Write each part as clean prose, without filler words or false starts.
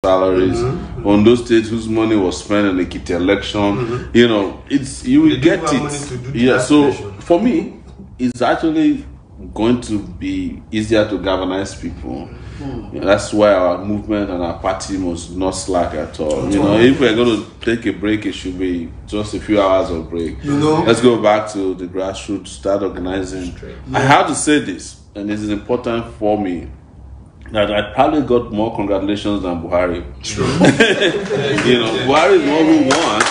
salaries. On those states whose money was spent in the Kitty election, you know, you will get it. Yeah, so for me, it's actually going to be easier to galvanize people. Yeah, that's why our movement and our party must not slack at all. You know, if we're going to take a break, it should be just a few hours of break. You know, let's go back to the grassroots, start organizing. I have to say this, and this is important for me, that I probably got more congratulations than Buhari. True. You know, Buhari is the one who won.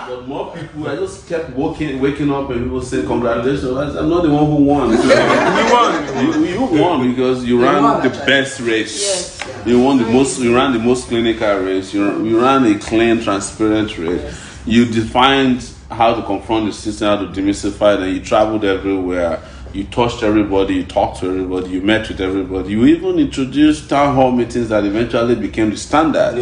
But more people, I just kept waking up and people say congratulations. I'm not the one who won. You won because you ran the best race. Yes. You won the most. You ran the most clinical race. You ran a clean, transparent race. Yes. You defined how to confront the system, how to demystify it, and you traveled everywhere. You touched everybody, you talked to everybody, you met with everybody. You even introduced town hall meetings that eventually became the standard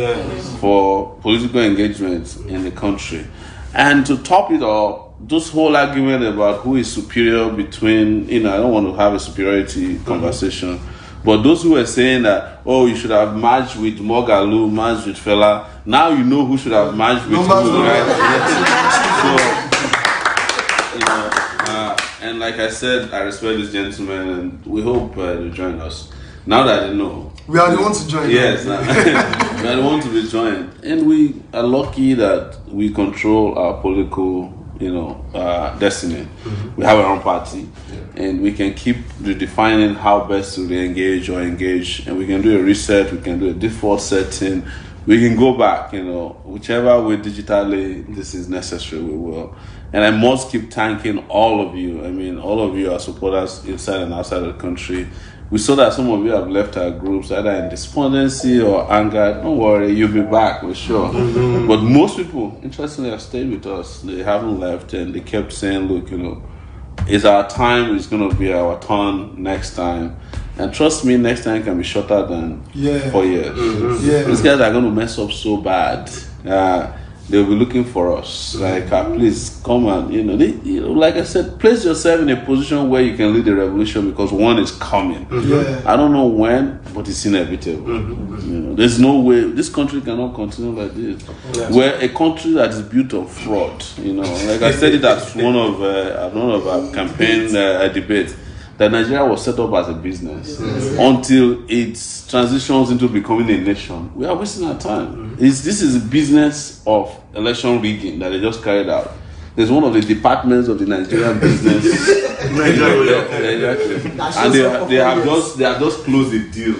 for political engagement in the country. And to top it all, this whole argument about who is superior between, you know, I don't want to have a superiority conversation, but those who were saying that, oh, you should have matched with Mogalu, matched with Fela, now you know who should have matched with who, right? So, you know, and like I said, I respect this gentleman, and we hope they join us. Now that they know, we are the ones to join. Yes, we are the ones to be joined, and we are lucky that we control our political, you know, destiny. We have our own party, and we can keep redefining how best to re-engage or engage, and we can do a reset. We can do a default setting. We can go back, you know, whichever way digitally this is necessary, we will. And I must keep thanking all of you. I mean, all of you are supporters inside and outside of the country. We saw that some of you have left our groups either in despondency or anger. Don't worry, you'll be back, we're sure. But most people, interestingly, have stayed with us. They haven't left, and they kept saying, look, you know, it's our time, it's going to be our turn next time. And trust me, next time can be shorter than 4 years. These guys are going to mess up so bad. They'll be looking for us. Like, please come and, you know, like I said, place yourself in a position where you can lead the revolution, because one is coming. I don't know when, but it's inevitable. You know, there's no way this country cannot continue like this. We're a country that is built on fraud. You know, like I said it as one of our campaign debates, that Nigeria was set up as a business until it transitions into becoming a nation. We are wasting our time. This is a business of election rigging that they just carried out. There's one of the departments of the Nigerian business. And they have just closed the deal.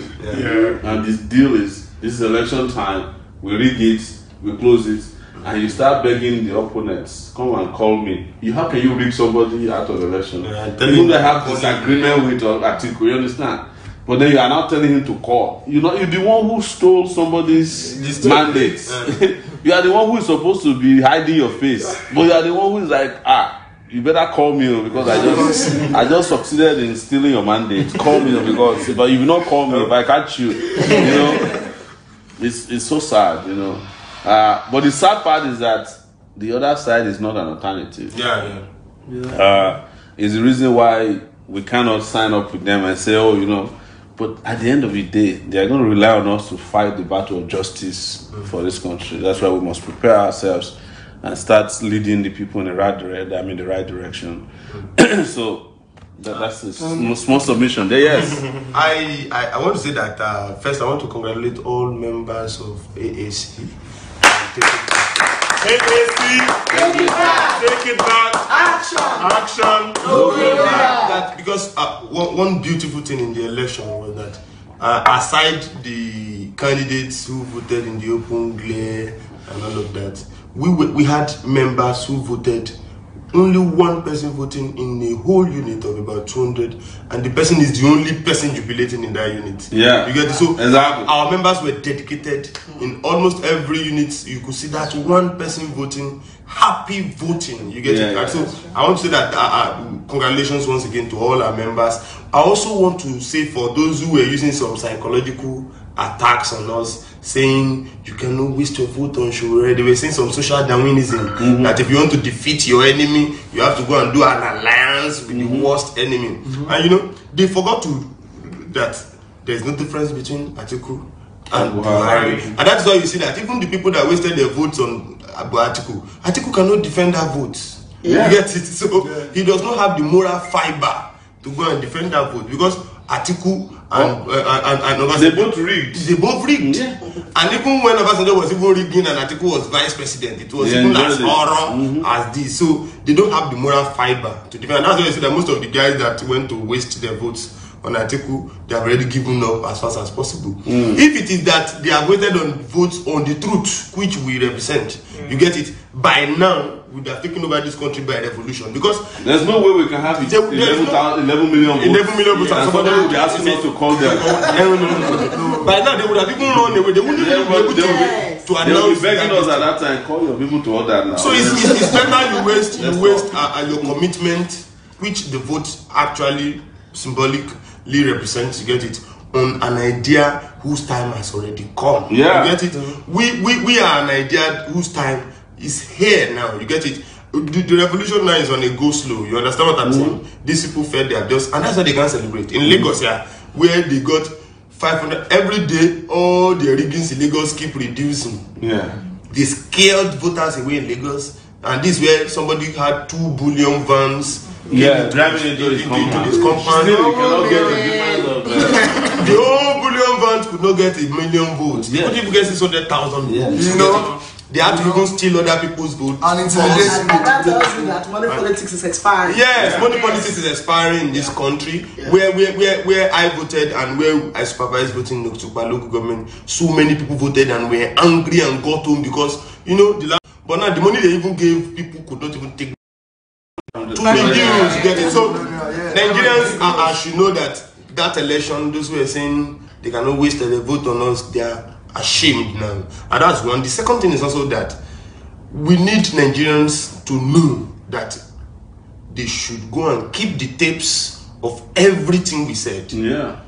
And this deal is, this is election time, we rig it, we close it, and you start begging the opponents, come and call me. How can you rig somebody out of election? Even they have disagreement with Atiku, you understand? But then you are now telling him to call. You're the one who stole somebody's mandate. You are the one who is supposed to be hiding your face. But you are the one who is like, you better call me, because I just succeeded in stealing your mandate. Call me, because but you will not call me if I catch you. You know, it's so sad, you know. But the sad part is that the other side is not an alternative. It's the reason why we cannot sign up with them and say, oh, you know. But at the end of the day, they are going to rely on us to fight the battle of justice for this country. That's why we must prepare ourselves and start leading the people in the right direction. So that's a small submission there. Yes. I want to say that first I want to congratulate all members of AAC. Take it back. Action. No way back. Because one beautiful thing in the election was that aside the candidates who voted in the open glare and all of that, we had members who voted, only one person voting in a whole unit of about 200, and the person is the only person jubilating in that unit. Yeah, you get it? So exactly. Our members were dedicated in almost every unit. You could see that one person voting, happy voting. You get it? Yeah. So I want to say that congratulations once again to all our members. I also want to say, for those who were using some psychological attacks on us, saying you cannot waste your vote on Showore. They were saying some social Darwinism, that if you want to defeat your enemy, you have to go and do an alliance with the worst enemy. And you know, they forgot that there's no difference between Atiku and Buhari. And that's why you see that even the people that wasted their votes on Atiku cannot defend that vote. Yeah. You get it? So he does not have the moral fiber to go and defend that vote because Atiku and they both rigged. They both rigged. Yeah. And even when Obasanjo was even rigging and Atiku was vice president, it was even as horror as this. So they don't have the moral fiber to defend. And that's why you see that most of the guys that went to waste their votes on Atiku, they have already given up as fast as possible. If it is that they have waited on votes on the truth, which we represent, you get it, by now, we would have taken over this country by revolution. Because there's no way we can have it. 11 million votes. 11 million votes. And somebody will be asking us to call them. No. By now, they would have even run away. They wouldn't be able to announce. They will be begging us at that time, call your people to order now. So it's better you waste your commitment, which the vote actually symbolically represents, you get it, on an idea whose time has already come. Yeah. You get it? We are an idea whose time is here now. You get it? The revolution now is on a go slow. You understand what I'm saying? These people felt their dust, and that's why they can celebrate. In Lagos, where they got 500 every day, all the riggings in Lagos keep reducing. Yeah. They scared voters away in Lagos, and this where somebody had 2 billion vans. Driving into this compound. Still, you cannot get the difference of the whole billion vans could not get 1 million votes. They couldn't even get 600,000 votes. You know, they had to even steal other people's votes. And intimidation. That tells you that money politics is expiring. Yes, money politics is expiring in this country. Where I voted and where I supervised voting in Oktuba local government, so many people voted and were angry and got home because but now the money they even gave people could not even take. To Nigerians, you get it. So Nigerians should know that election, those who are saying they cannot waste their vote on us, they are ashamed now. And that's one. The second thing is also that we need Nigerians to know that they should go and keep the tapes of everything we said. Yeah.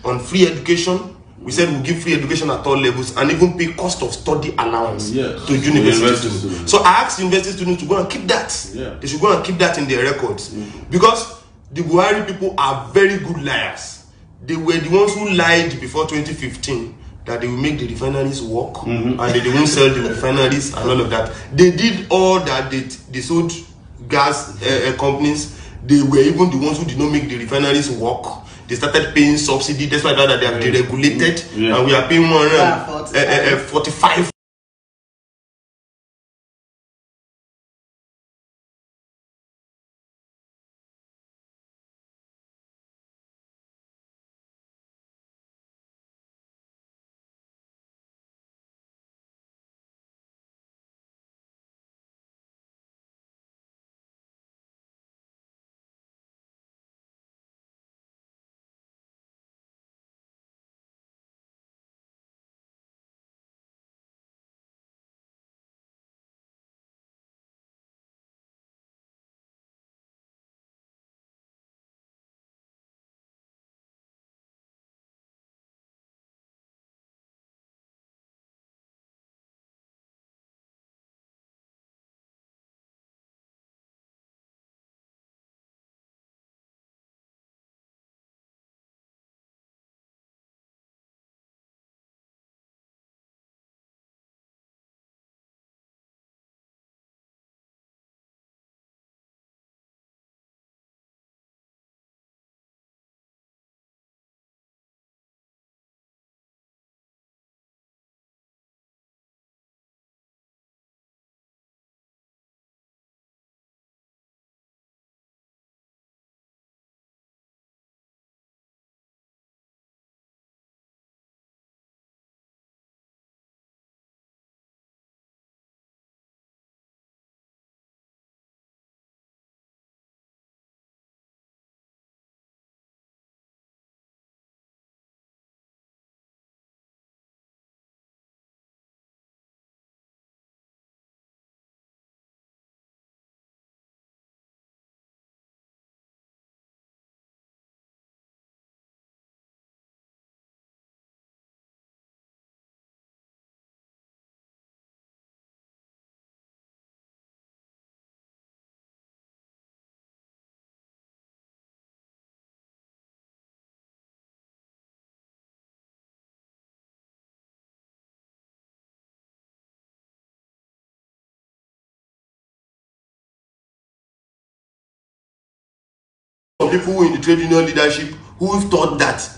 On free education, we said we'll give free education at all levels and even pay cost of study allowance to university students. So I asked university students to go and keep that. Yeah. They should go and keep that in their records. Because the Buhari people are very good liars. They were the ones who lied before 2015 that they will make the refineries work and they won't sell the refineries and all of that. They did all that. They sold gas companies. They were even the ones who did not make the refineries work. They started paying subsidy. That's why they have deregulated, and we are paying 145 people in the trade union leadership who thought that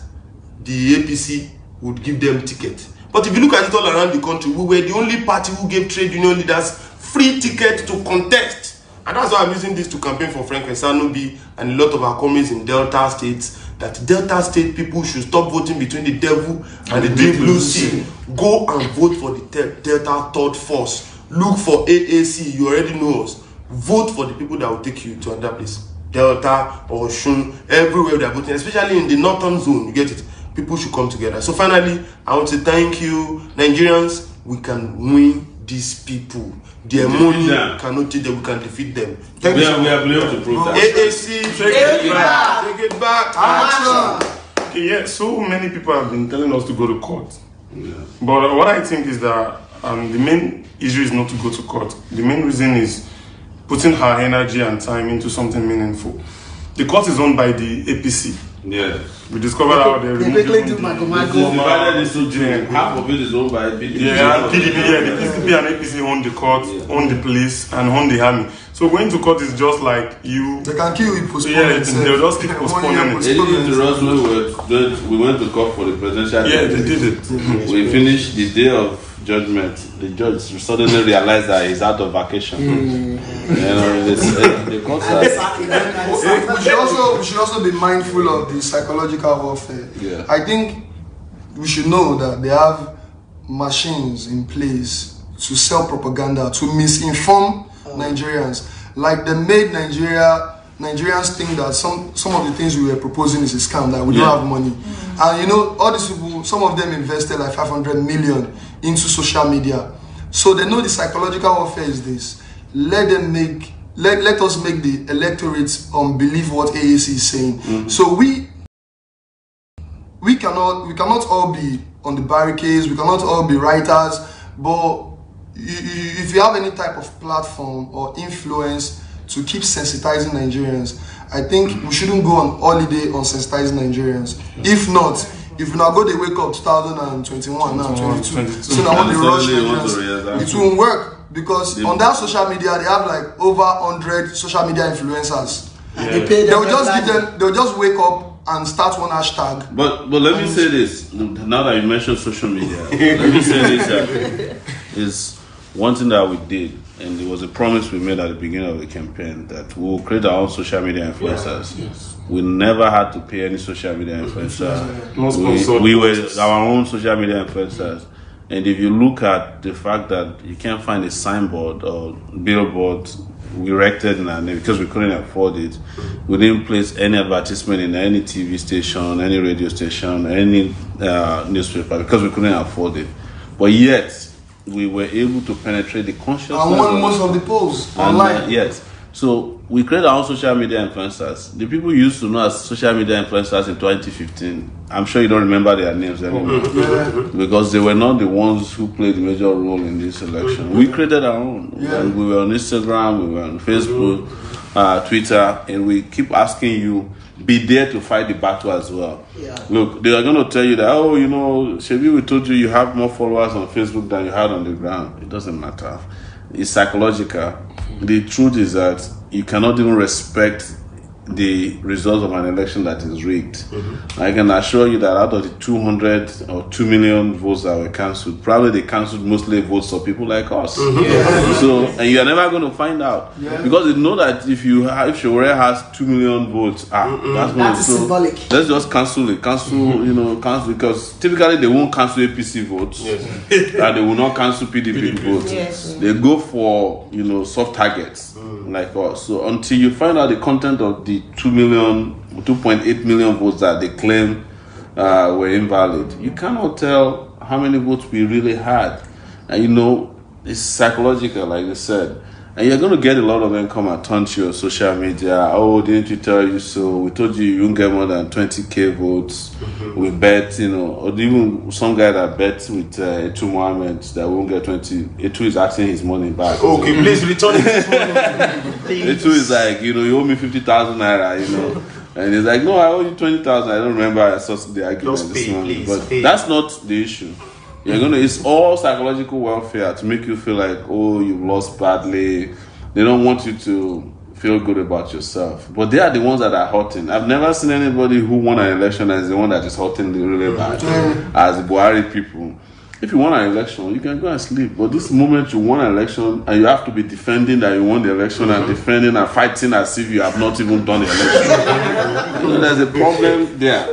the APC would give them ticket. But if you look at it all around the country, we were the only party who gave trade union leaders free ticket to contest. And that's why I'm using this to campaign for Frank Nsanobi and a lot of our comrades in Delta states, that Delta state people should stop voting between the devil and the deep blue sea. Go and vote for the Delta third force. Look for AAC, you already know us. Vote for the people that will take you to another place. Delta, Osun, everywhere they are voting, especially in the northern zone, you get it. People should come together. So finally, I want to thank you, Nigerians. We can win these people. Their money cannot change them. We can defeat them. Thank you. We are able to prove that. AAC, take it back. Action. Okay, yeah, so many people have been telling us to go to court. Yeah. But what I think is that the main issue is not to go to court. The main reason is putting our energy and time into something meaningful. The court is owned by the APC. Yeah. We discovered how they quickly do divided into two. Half of it is owned by PDP. Yeah, PDP, the PDP and APC own the court, own the police, and own the army. So going to court is just like you. They can kill you, postpone it. They'll just keep postponing it. They did it to us when we went to court for the presidential. Yeah, they did it. We finished the day of judgment. The judge suddenly realized that he's out of vacation. You know, the courts are. We should also be mindful of the psychological warfare. Yeah. I think we should know that they have machines in place to sell propaganda, to misinform Nigerians. Like they made Nigerians think that some of the things we were proposing is a scam, that we don't have money. And you know, all these people, some of them invested like 500 million into social media. So they know the psychological warfare is this. Let us make the electorate believe what AAC is saying. So we cannot all be on the barricades, we cannot all be writers, but if you have any type of platform or influence to keep sensitizing Nigerians, I think we shouldn't go on holiday on sensitizing Nigerians. If not, if we now go they wake up 2021 now 22, so now when they rush Nigerians, it won't work, because on that social media they have like over 100 social media influencers. They pay them. They'll just wake up and start one hashtag. But let me say this. Now that you mentioned social media, let me say this is one thing that we did, and it was a promise we made at the beginning of the campaign, that we will create our own social media influencers. Yes. We never had to pay any social media influencer. We were our own social media influencers. And if you look at the fact that you can't find a signboard or billboard we erected in our name because we couldn't afford it, we didn't place any advertisement in any TV station, any radio station, any newspaper because we couldn't afford it. But yet, we were able to penetrate the consciousness. And won most of the polls online. Yes. So we created our own social media influencers. The people you used to know as social media influencers in 2015, I'm sure you don't remember their names anymore. Because they were not the ones who played a major role in this election. We created our own. And we were on Instagram, we were on Facebook, Twitter, and we keep asking you, be there to fight the battle as well. Look, they are going to tell you that, oh, you know, Shebi, we told you have more followers on Facebook than you had on the ground. It doesn't matter. It's psychological. The truth is that you cannot even respect the results of an election that is rigged. I can assure you that out of the 200 or 2 million votes that were cancelled, probably they cancelled mostly votes of people like us. So, and you are never going to find out because they know that if Shewore has 2 million votes, that's symbolic. Let's just cancel it. Cancel because typically they won't cancel APC votes, and they will not cancel PDP votes. They go for soft targets like us. So until you find out the content of the 2.8 million votes that they claim were invalid, you cannot tell how many votes we really had. And it's psychological, like I said. And you're going to get a lot of them come and turn to your social media. Oh, didn't we tell you so? We told you won't get more than 20k votes. We bet, or even some guy that bets with Etu Mohammed that won't get 20. Etu is asking his money back. Okay, please return it. Etu is like, you owe me 50,000 naira, And he's like, no, I owe you 20,000. I don't remember. I saw the argument this morning. But that's not the issue. It's all psychological welfare to make you feel like, oh, you've lost badly. They don't want you to feel good about yourself. But they are the ones that are hurting. I've never seen anybody who won an election as the one that is hurting really bad. As the Buhari people. If you won an election, you can go and sleep. But this moment you won an election and you have to be defending that you won the election and defending and fighting as if you have not even done the election. There's a problem there.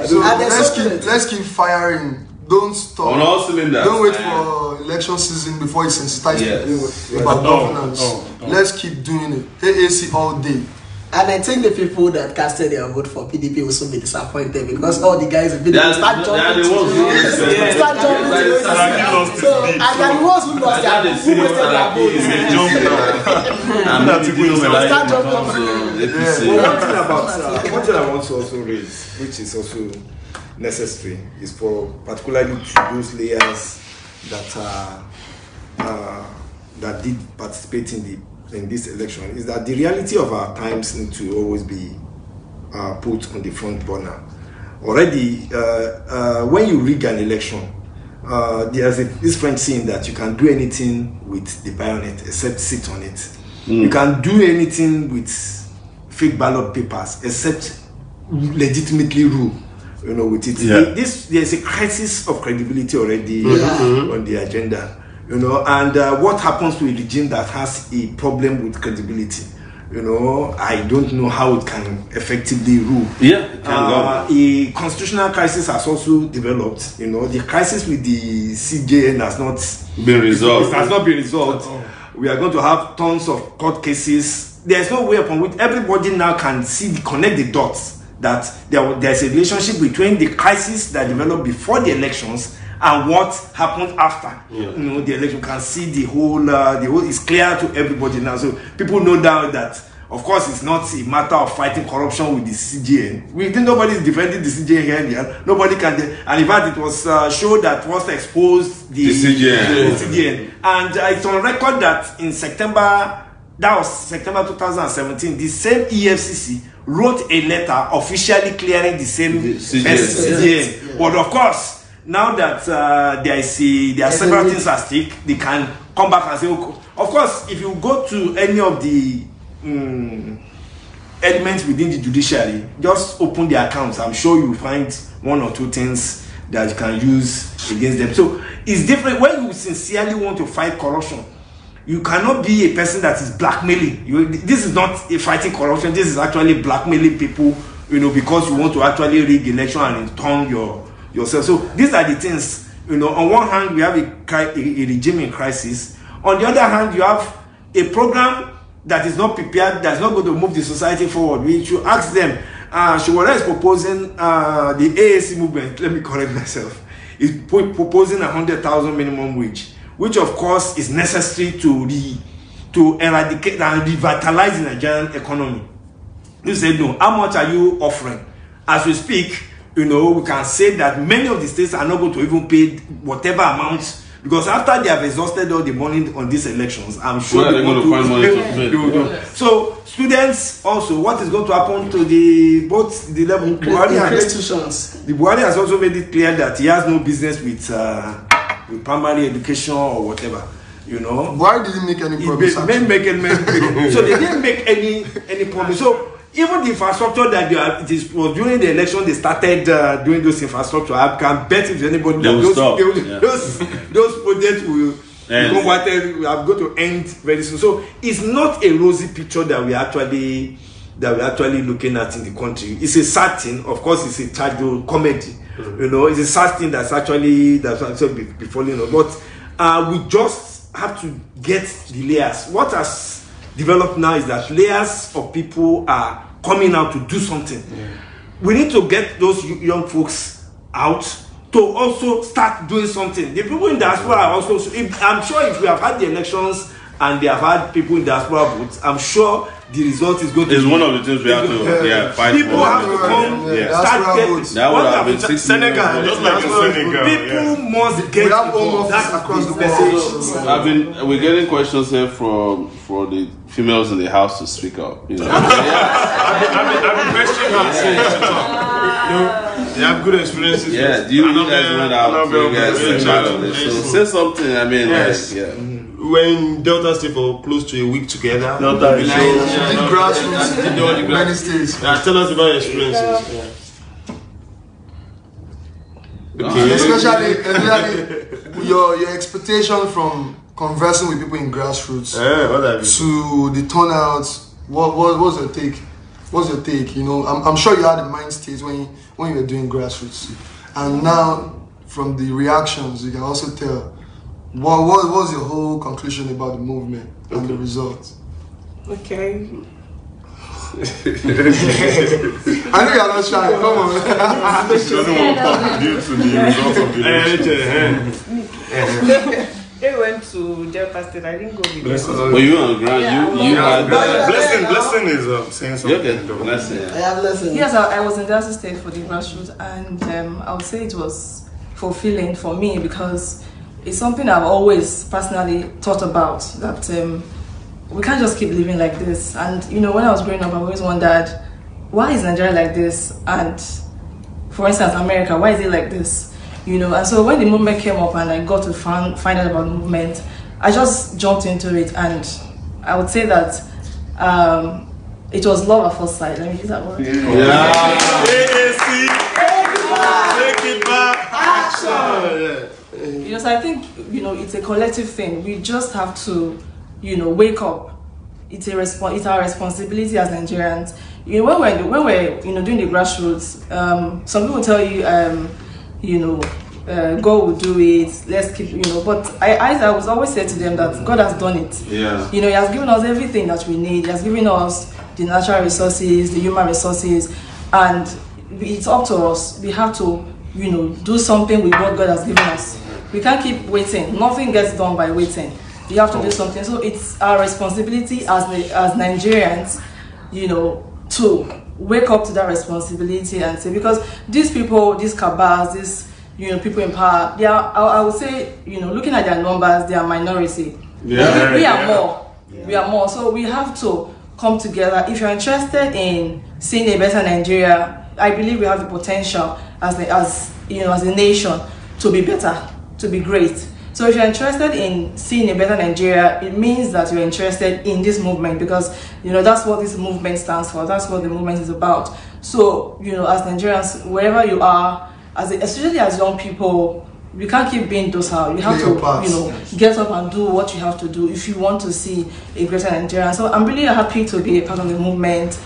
So let's keep firing. Don't stop. On all cylinders. Don't wait for election season before you sensitize people about governance. Let's keep doing it. AAC all day. And I think the people that casted their vote for PDP will soon be disappointed because all the guys in PDP start jumping to it. Start jumping to it. So, and the ones who lost their vote, who wasted their vote. I'm not people start jumping. One thing I want to also raise, which is also necessary, is for particularly to those layers that that did participate in this election, is that the reality of our times need to always be put on the front burner. Already, when you rig an election, there's this French saying that you can do anything with the bayonet except sit on it. You can do anything with fake ballot papers except legitimately rule, with it. There's a crisis of credibility already on the agenda. And what happens to a regime that has a problem with credibility? I don't know how it can effectively rule. A constitutional crisis has also developed. The crisis with the CJN has not been resolved. It has not been resolved. We are going to have tons of court cases. There's no way upon which everybody now can connect the dots that there's a relationship between the crisis that developed before the elections and what happened after. The election. Can see the whole is clear to everybody now. So people know now that, of course, it's not a matter of fighting corruption with the CJN. We think nobody is defending the CJN here and there. Nobody can. And in fact, it was show that was exposed the CJN. And it's on record that in September 2017, the same EFCC wrote a letter officially clearing the same CJN. But of course, now that there are several things at stake, they can come back and say, okay. Of course, if you go to any of the elements within the judiciary, just open the accounts. I'm sure you'll find one or two things that you can use against them. So it's different when you sincerely want to fight corruption. You cannot be a person that is blackmailing. This is not a fighting corruption. This is actually blackmailing people, because you want to actually rig the election and turn yourself. So these are the things. On one hand, we have a regime in crisis. On the other hand, you have a program that is not prepared, that's not going to move the society forward. We should ask them. Shiwara is proposing the AAC movement. Let me correct myself. Is proposing 100,000 minimum wage, which of course is necessary to eradicate and revitalize the Nigerian economy. You said no. How much are you offering? As we speak, we can say that many of the states are not going to even pay whatever amount, because after they have exhausted all the money on these elections, I'm sure they're going to find money to pay. So students also, what is going to happen to both the level institutions? The Buhari has also made it clear that he has no business with primary education or whatever. Why did he make any promise? So they didn't make any promise. So even the infrastructure that was during the election, they started doing those infrastructure. I can bet if anybody those projects will are going to end very soon. So it's not a rosy picture that we're actually looking at in the country. It's a sad thing. Of course, it's a tragic comedy. It's a sad thing that's actually befalling us. But we just have to get the layers. What has developed now is that layers of people are coming out to do something. We need to get those young folks out to also start doing something. The people in diaspora are also, I'm sure if we have had the elections and they have had people in diaspora votes, I'm sure the result is going to be one of the things we have to fight people for. Have to come, start getting Senegal. Just like in Senegal. People must get that across the message. We're getting questions here for the females in the house to speak up. I've been questioning you have good experiences. Yeah, do you guys went out? So say something. we're in Delta State for close to a week together. Delta Grassroots in many states. Tell us about your experiences. Okay. Especially your expectation from conversing with people in Grassroots to the turnout. What's your take? What's your take? You know, I'm sure you had the mind state when you were doing Grassroots, and now from the reactions you can also tell what was your whole conclusion about the movement and the results. Okay. I know you're not shy. Come on. She doesn't want to talk due to the results of the election. They went to Delta State. I didn't go with them. Were you on the ground? You had Blessing is saying something. Okay. Blessing. I have lessons. Yes, I was in Delta State for the Grassroots, and I would say it was fulfilling for me because it's something I've always personally thought about, that we can't just keep living like this. And you know, when I was growing up, I always wondered, why is Nigeria like this? And for instance, America, why is it like this? You know, and so when the movement came up and I got to find out about the movement, I just jumped into it, and I would say that it was love at first sight. Let me use that word. Take it back. Action. You know, so I think, you know, it's a collective thing. We just have to, you know, wake up. It's our responsibility as Nigerians. You know, when we're you know, doing the Grassroots, some people tell you, you know, God will do it. Let's keep, you know. But I was always say to them that God has done it. Yeah. You know, He has given us everything that we need. He has given us the natural resources, the human resources, and it's up to us. We have to, you know, do something with what God has given us. We can't keep waiting. Nothing gets done by waiting. You have to do something. So it's our responsibility as Nigerians, you know, to wake up to that responsibility and say, because these people, these cabals, these, you know, people in power, they are, I would say, you know, looking at their numbers, they are minority. Yeah. We are more. Yeah. We are more. So we have to come together. If you're interested in seeing a better Nigeria, I believe we have the potential as you know, as a nation to be better, to be great. So if you're interested in seeing a better Nigeria, it means that you're interested in this movement, because, you know, that's what this movement stands for. That's what the movement is about. So, you know, as Nigerians, wherever you are, especially as young people, we can't keep being docile. You have to, you know, get up and do what you have to do if you want to see a greater Nigeria. So I'm really happy to be a part of the movement,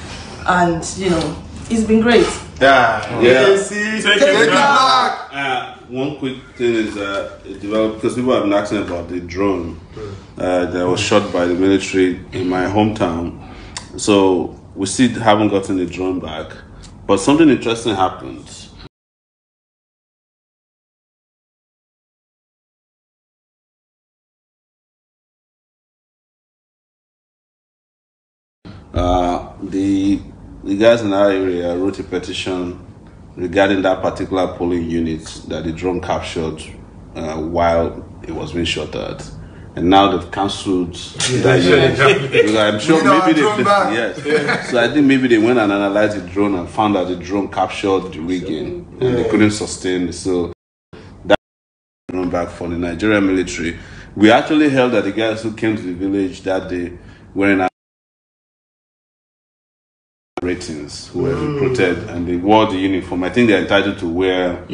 and, you know, it's been great. Yeah. Take it back. One quick thing is it developed because people have been asking about the drone that was shot by the military in my hometown. So we still haven't gotten the drone back, but something interesting happened. The guys in our area wrote a petition regarding that particular polling unit that the drone captured while it was being shot at, and now they've cancelled that unit. Because I'm sure maybe they So I think maybe they went and analyzed the drone and found that the drone captured the rigging and they couldn't sustain it. So that drone back for the Nigerian military. We actually held that the guys who came to the village that day were in ratings who were recruited and they wore the uniform. I think they're entitled to wear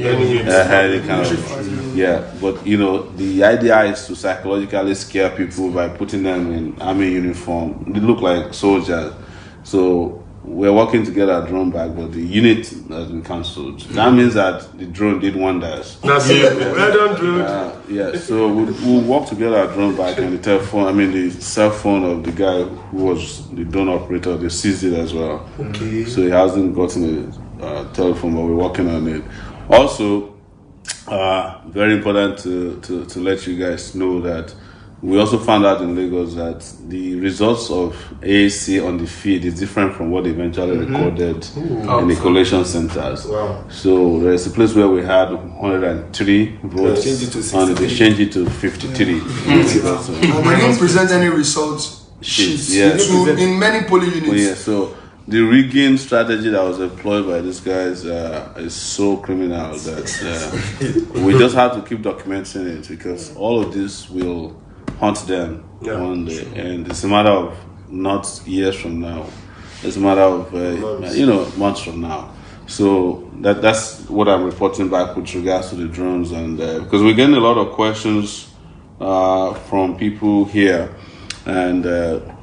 but you know, the idea is to psychologically scare people by putting them in army uniform. They look like soldiers. So we're working to get our drone back, but the unit has been cancelled. That means that the drone did wonders. That's it. Well done, drone. So we'll work to get our drone back, and the cell phone of the guy who was the drone operator, they seized it as well. Okay. So he hasn't gotten a telephone, but we're working on it. Also, very important to let you guys know that we also found out in Lagos that the results of AAC on the feed is different from what they eventually recorded in the collation centers. Wow. So there's a place where we had 103 votes, and they changed it to 53. And they didn't present any results sheets in many polling units. So the rigging strategy that was employed by these guys is so criminal that we just have to keep documenting it, because all of this will hunt them one day, and it's a matter of not years from now. It's a matter of months from now. So that's what I'm reporting back with regards to the drones, and because we're getting a lot of questions from people here, and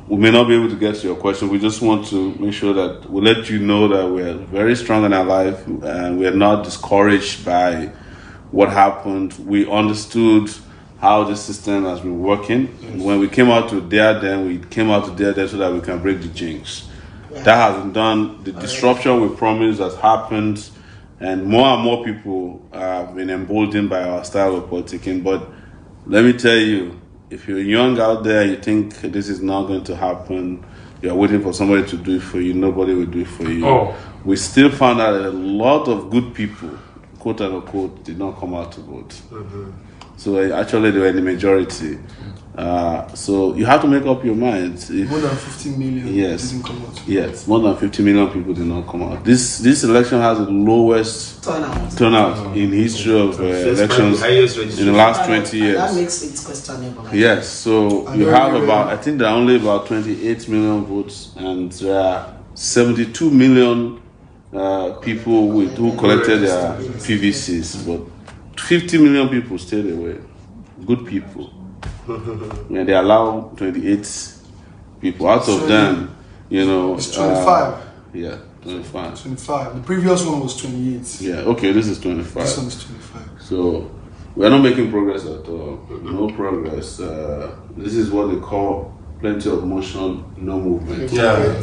we may not be able to get to your question. We just want to make sure that we let you know that we're very strong in our life, and we're not discouraged by what happened. We understood how the system has been working. Yes. When we came out to dare them, we came out to dare them so that we can break the jinx. Yeah. That has been done. The disruption we promised has happened, and more people have been emboldened by our style of politicking. But let me tell you, if you're young out there, you think this is not going to happen, you're waiting for somebody to do it for you, nobody will do it for you. Oh. We still found out that a lot of good people, quote unquote, did not come out to vote. Mm-hmm. So actually they were in the majority. So you have to make up your mind. If, more than 50 million didn't come out. Yes, more than 50 million people did not come out. This election has the lowest turnout in history of elections in the last 20 years. That makes it questionable. Yes, so you have about, I think there are only about 28 million votes, and there are 72 million people who collected their PVCs, but 50 million people stayed away. Good people. And they allow 28 people. Out of them, it's 25. 25. 25. The previous one was 28. Yeah, okay, this is 25. This one is 25. So we're not making progress at all. No progress. This is what they call plenty of motion, no movement. Yeah.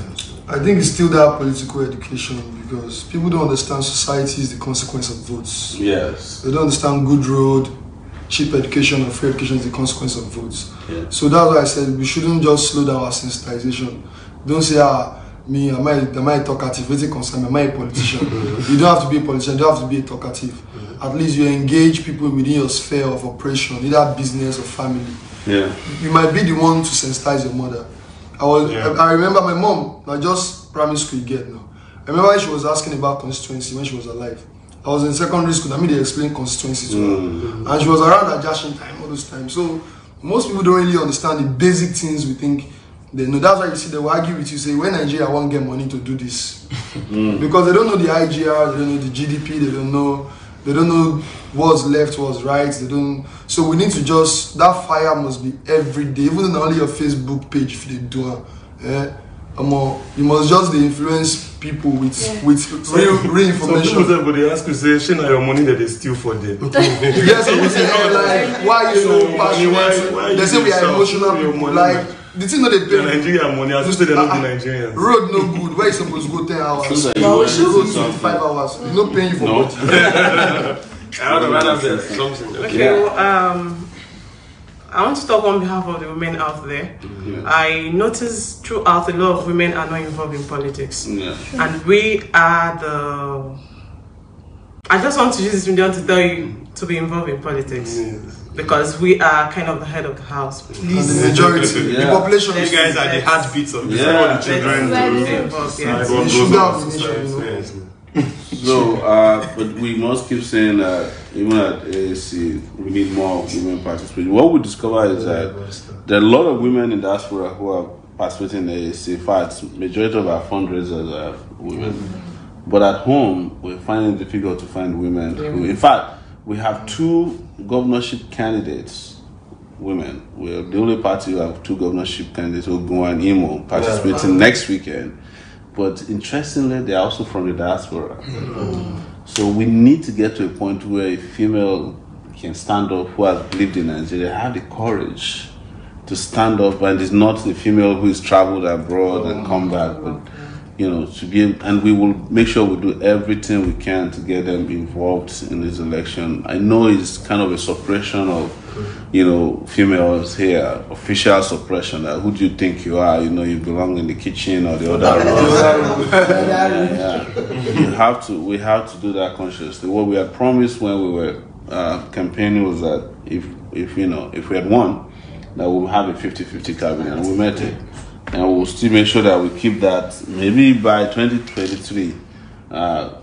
I think it's still that political education, because people don't understand society is the consequence of votes. Yes. They don't understand good road, cheap education, and free education is the consequence of votes. Yeah. So that's why I said we shouldn't just slow down our sensitization. Don't say, me, am I a talkative? What's it concern? Am I a politician? You don't have to be a politician, you don't have to be a talkative. At least you engage people within your sphere of operation, either business or family. Yeah. You might be the one to sensitize your mother. I remember my mom, like just primary school girl now. I remember when she was asking about constituency when she was alive. I was in secondary school, they explained constituency to her. And she was around that Jashin time, all those times. So most people don't really understand the basic things we think they know. That's why you see they will argue with you, say when Nigeria won't get money to do this. Because they don't know the IGR, they don't know the GDP, they don't know what's left, what's right, they don't. So we need to that fire must be every day, even on only your Facebook page if they do you must just influence people with real information. Some people they ask you, say, "Shey na your money that they steal for them." Yes, people say, like, why are you so passionate? They say we are emotional people. Like, the thing that they pay Nigerian money, as you say, they don't be Nigerians. Road no good. Where you supposed to go 10 hours? But we should go 25 hours. It's not paying you for much. I would rather say something. Okay, I want to talk on behalf of the women out there. I noticed throughout a lot of women are not involved in politics. And we are I just want to use this medium to tell you to be involved in politics. Because we are kind of the head of the house. Please. And the majority, the population. You guys are the heartbeats of the children. So, but we must keep saying that even at AAC, we need more women participating. What we discover is that there are a lot of women in diaspora who are participating in AAC. In fact, majority of our fundraisers are women. But at home, we're finding it difficult to find women. In fact, we have 2 governorship candidates, women. We're the only party who have 2 governorship candidates, Ogun and Imo, participating next weekend. But interestingly, they're also from the diaspora. So we need to get to a point where a female can stand up who has lived in Nigeria, have the courage to stand up, and is not the female who is traveled abroad and come back, but to be able, and we will make sure we do everything we can to get them involved in this election. I know it's kind of a suppression of, females here, official suppression. Who do you think you are? You belong in the kitchen or the other room. We have to do that consciously. What we had promised when we were campaigning was that if we had won, that we will have a 50-50 cabinet, and we met it. And we'll still make sure that we keep that. Maybe by 2023,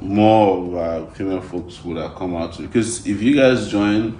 more of our female folks would have come out. Because if you guys join,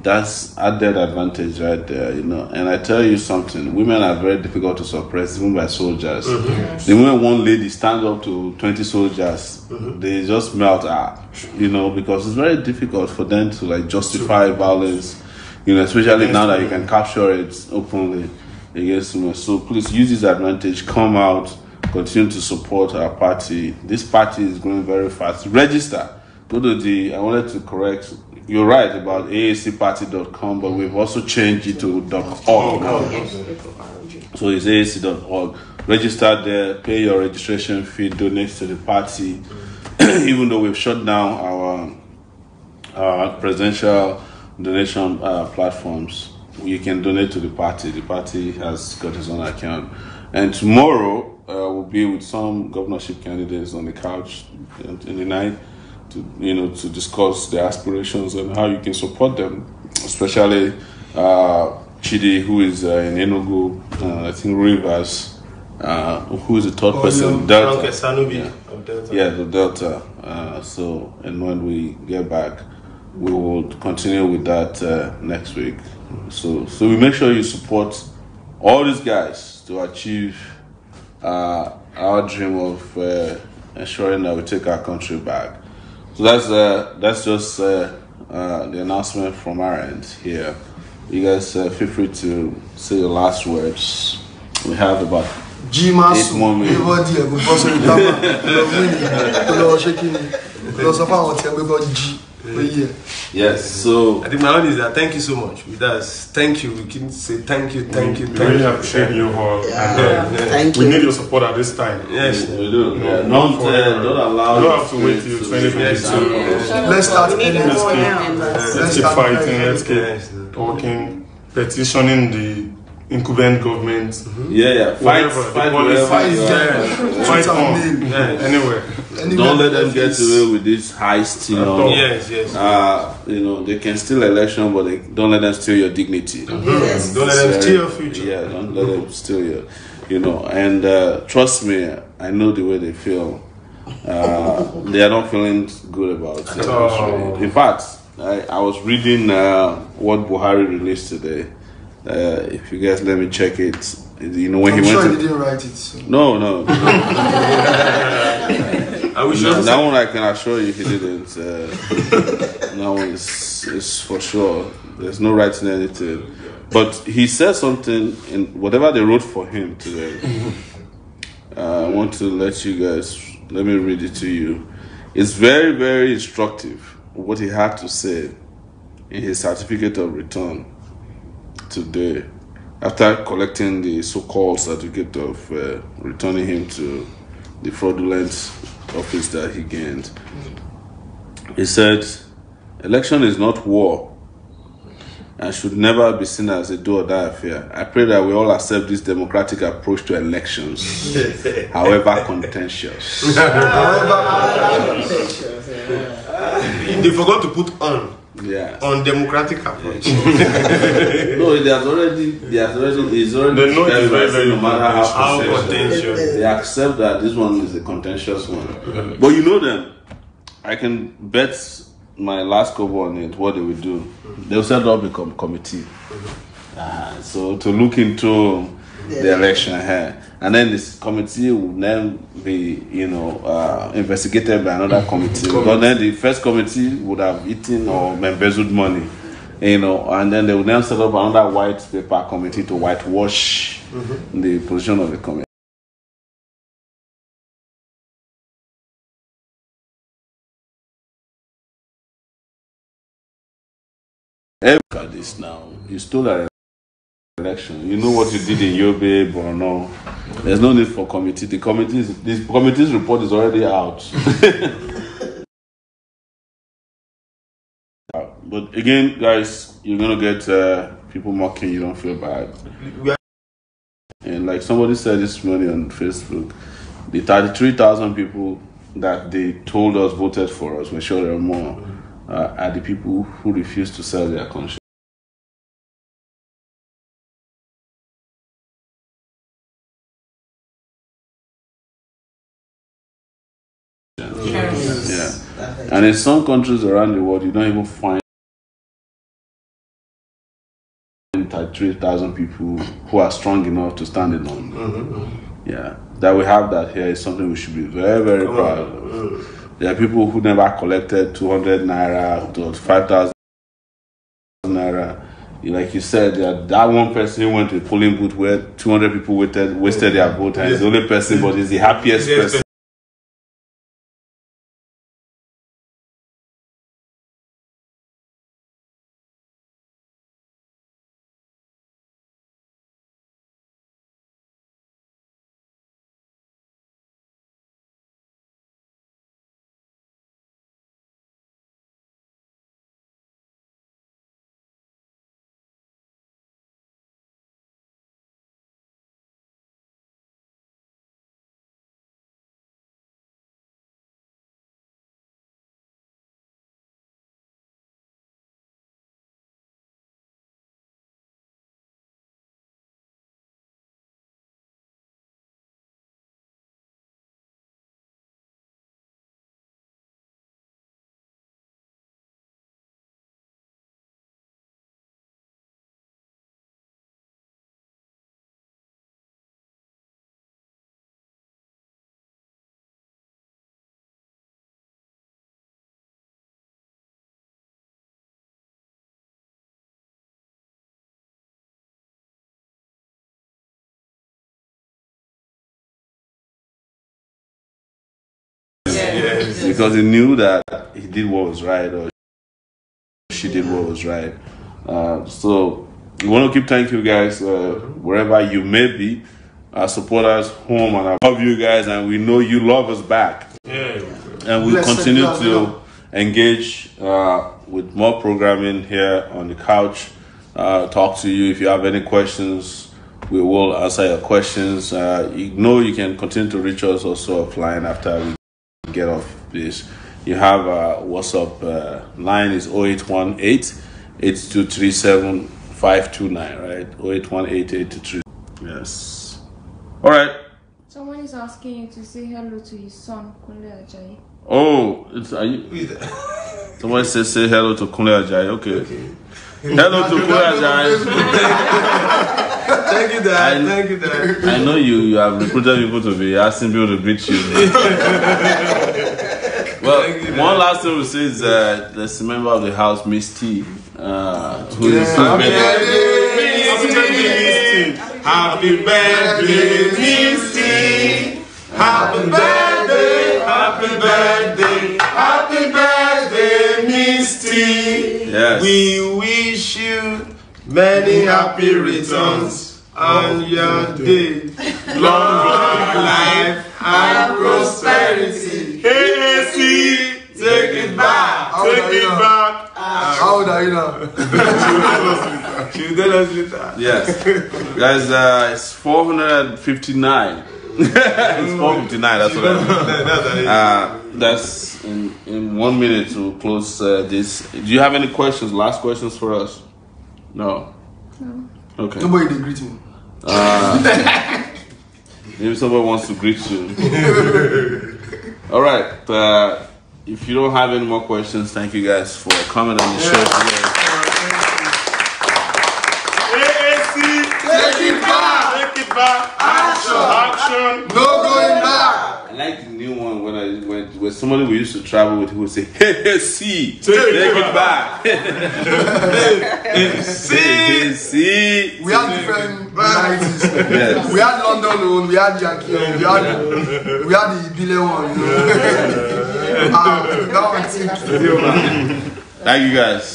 that's added advantage right there, you know. And I tell you something, women are very difficult to suppress, even by soldiers. The moment one lady stands up to 20 soldiers, they just melt out, you know, because it's very difficult for them to like justify violence, you know, especially now that you can capture it openly against women. So please use this advantage, come out, continue to support our party. This party is growing very fast. Register. Go to I wanted to correct, you're right about aacparty.com, but we've also changed it to .org now. So it's aac.org. Register there, pay your registration fee, donate to the party. Even though we've shut down our presidential donation platforms, you can donate to the party. The party has got its own account. And tomorrow, we'll be with some governorship candidates on the couch in the night to discuss their aspirations and how you can support them, especially Chidi, who is in Enugu, I think Rivers, who is the third person, Delta. Yeah, the Delta. And when we get back, we will continue with that next week. So we make sure you support all these guys to achieve our dream of ensuring that we take our country back. So that's just the announcement from our end here. You guys feel free to say your last words. We have about 8 more minutes. Yes, so I think my own is that thank you so much. With us, thank you. We can say thank you. We really appreciate you all. Thank you. We need your support at this time. Yes, we do. Don't allow. You don't have to wait till 2022. Let's start Let's keep fighting. Let's keep talking, petitioning the incumbent government. Fight on anywhere. Don't let them get away with this heist, you know. Yes. You know, they can steal election, but don't let them steal your dignity. Yes. Don't let them steal your future. Yeah, don't let them steal your, you know. And trust me, I know the way they feel. They are not feeling good about it. In fact, I was reading what Buhari released today. If you guys let me check it, you know, when I'm he went sure to... he didn't write it. So. No. That one I can assure you he didn't. That one is for sure. There's no writing anything. But he said something in whatever they wrote for him today. I want to let me read it to you. It's very, very instructive what he had to say in his certificate of return today, after collecting the so-called certificate of returning him to the fraudulent office that he gained. He said, election is not war and should never be seen as a do or die affair. I pray that we all accept this democratic approach to elections, however contentious. They forgot to put on. Yeah. On democratic approach. No, it's already they know it's very no matter how contentious. They accept that this one is a contentious one. But you know them. I can bet my last cover on it, what they will do. They'll set up a committee. So to look into the election here. And then this committee will then be, investigated by another committee. But then the first committee would have eaten or embezzled money, and then they will then set up another white paper committee to whitewash the position of the committee. Look at this now. You stole an election. You know what you did in Yobe, Borno. There's no need for committee. The committee's report is already out. But again, guys, you're gonna get people mocking you. Don't feel bad. And like somebody said this morning on Facebook, the 33,000 people that they told us voted for us, we're sure there are more, are the people who refuse to sell their conscience. Yeah. And in some countries around the world, you don't even find 33,000 people who are strong enough to stand alone. Yeah, that we have that here is something we should be very, very proud of. There are people who never collected 200 naira to 5,000 naira. Like you said, that one person who went to the polling booth where 200 people wasted their vote, and he's the only person, but he's the happiest person. Because he knew that he did what was right, or she did what was right. So we want to keep thanking you guys wherever you may be, our supporters home, and I love you guys, and we know you love us back. And we continue to engage with more programming here on the couch. Talk to you if you have any questions. We will answer your questions. You know you can continue to reach us also offline after we get off this. You have WhatsApp line is 0818-8237-529, right? 0818-8237. Yes. All right. Someone is asking you to say hello to his son, Kunle Ajayi. Oh, somebody says say hello to Kunle Ajayi. Okay. Hello to Kunle Ajayi. Thank you, Dad. Thank you, Dad. I know you have recruited people to be asking people to greet you. Well, one last thing we say is there's a member of the house, Miss T, who is Happy birthday, Miss T. Happy birthday, happy birthday, happy birthday, Miss T. Yes. We wish you many happy returns on your day. Long life and prosperity. Hey, see, take it back. Take it back. How old are you now? She'll tell us later. Yes. Guys, it's 459. It's 4:59. That's what I mean. That's in 1 minute to close this. Do you have any questions? Last questions for us? No. No. Okay. Nobody did greet me. Maybe somebody wants to greet you. All right. If you don't have any more questions, thank you guys for coming on the show today. Take it back. Take it back. Action. No going back. I like the new one when somebody we used to travel with who would say, hey, see, take it back. See. We had different varieties. Yes. We had London one, we had Yankee one, we had the Ibile one, you know. That one seems to be over. Thank you guys.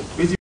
Thank you.